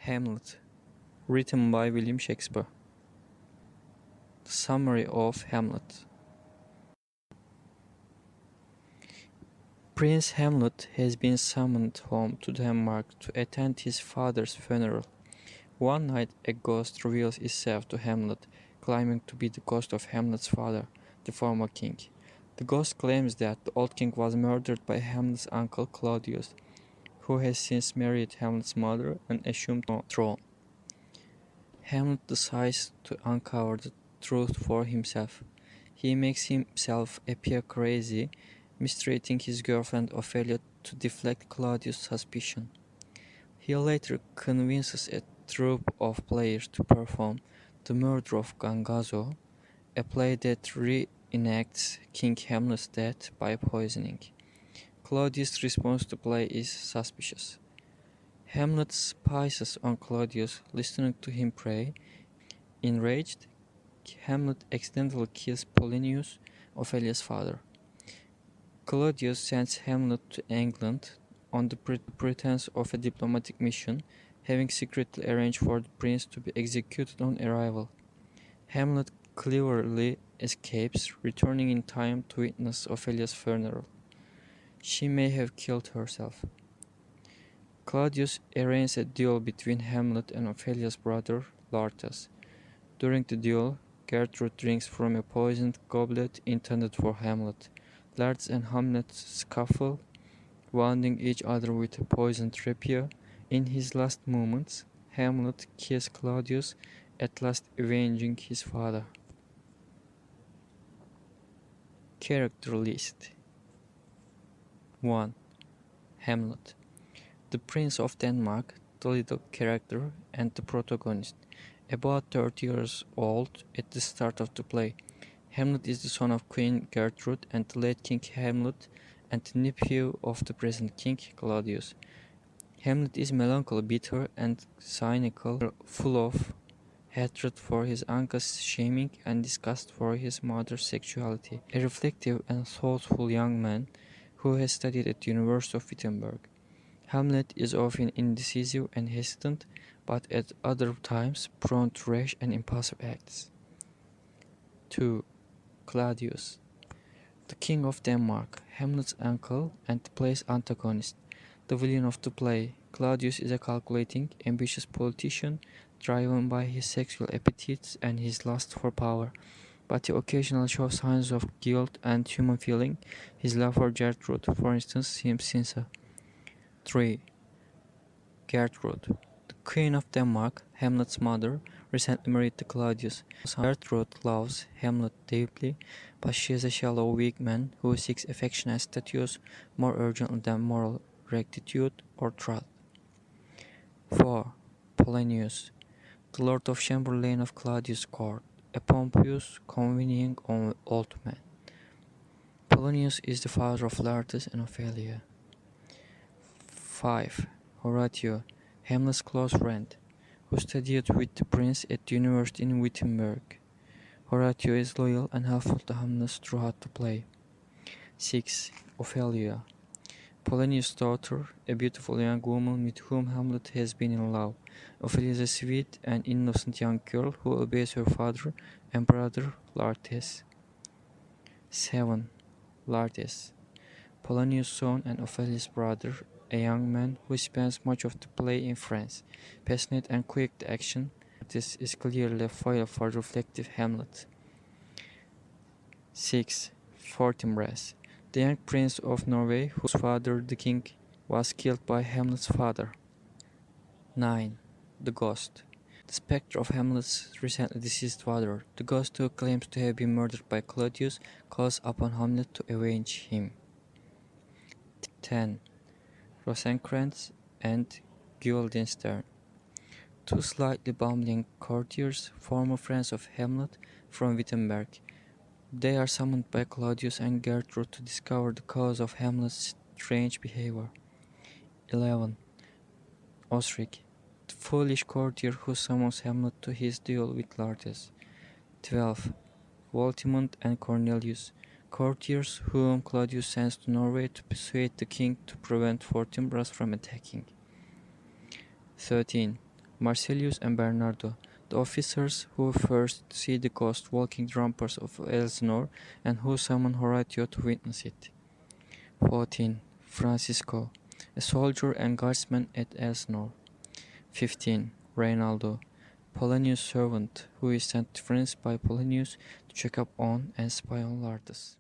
Hamlet, written by William Shakespeare. The summary of Hamlet. Prince Hamlet has been summoned home to Denmark to attend his father's funeral. One night, a ghost reveals itself to Hamlet, claiming to be the ghost of Hamlet's father, the former king. The ghost claims that the old king was murdered by Hamlet's uncle Claudius, who has since married Hamlet's mother and assumed the throne. Hamlet decides to uncover the truth for himself. He makes himself appear crazy, mistreating his girlfriend Ophelia to deflect Claudius' suspicion. He later convinces a troupe of players to perform the murder of Gangazo, a play that reenacts King Hamlet's death by poisoning. Claudius' response to the play is suspicious. Hamlet spies on Claudius, listening to him pray. Enraged, Hamlet accidentally kills Polonius, Ophelia's father. Claudius sends Hamlet to England on the pretense of a diplomatic mission, having secretly arranged for the prince to be executed on arrival. Hamlet cleverly escapes, returning in time to witness Ophelia's funeral. She may have killed herself. Claudius arranges a duel between Hamlet and Ophelia's brother, Laertes. During the duel, Gertrude drinks from a poisoned goblet intended for Hamlet. Laertes and Hamlet scuffle, wounding each other with a poisoned rapier. In his last moments, Hamlet kills Claudius, at last avenging his father. Character list. 1. Hamlet, the Prince of Denmark, the lead character and the protagonist. About 30 years old at the start of the play, Hamlet is the son of Queen Gertrude and the late King Hamlet and the nephew of the present King Claudius. Hamlet is melancholy, bitter and cynical, full of hatred for his uncle's shaming and disgust for his mother's sexuality. A reflective and thoughtful young man who has studied at the University of Wittenberg. Hamlet is often indecisive and hesitant, but at other times prone to rash and impulsive acts. 2. Claudius, the King of Denmark, Hamlet's uncle and the play's antagonist. The villain of the play, Claudius is a calculating, ambitious politician driven by his sexual appetites and his lust for power, but he occasionally shows signs of guilt and human feeling. His love for Gertrude, for instance, seems sincere. 3. Gertrude, the Queen of Denmark, Hamlet's mother, recently married to Claudius. Gertrude loves Hamlet deeply, but she is a shallow, weak man who seeks affection and status more urgently than moral rectitude or truth. 4. Polonius, the Lord of Chamberlain of Claudius' court, a pompous, convenient old man. Polonius is the father of Laertes and Ophelia. 5. Horatio, Hamlet's close friend, who studied with the prince at the university in Wittenberg. Horatio is loyal and helpful to Hamlet throughout the play. 6. Ophelia, Polonius' daughter, a beautiful young woman with whom Hamlet has been in love. Ophelia is a sweet and innocent young girl who obeys her father and brother Laertes. 7. Laertes, Polonius' son and Ophelia's brother, a young man who spends much of the play in France. Passionate and quick to action, this is clearly a foil for reflective Hamlet. 6. Fortinbras, the young prince of Norway whose father, the king, was killed by Hamlet's father. 9. The Ghost, the spectre of Hamlet's recently deceased father. The ghost who claims to have been murdered by Claudius calls upon Hamlet to avenge him. 10. Rosencrantz and Guildenstern, two slightly bumbling courtiers, former friends of Hamlet from Wittenberg. They are summoned by Claudius and Gertrude to discover the cause of Hamlet's strange behavior. 11. Osric, the foolish courtier who summons Hamlet to his duel with Laertes. 12. Voltimand and Cornelius, courtiers whom Claudius sends to Norway to persuade the king to prevent Fortinbras from attacking. 13. Marcellus and Bernardo, the officers who first see the ghost walking ramparts of Elsinore and who summon Horatio to witness it. 14. Francisco, a soldier and guardsman at Elsinore. 15. Reynaldo, Polonius' servant, who is sent to France by Polonius to check up on and spy on Lartus.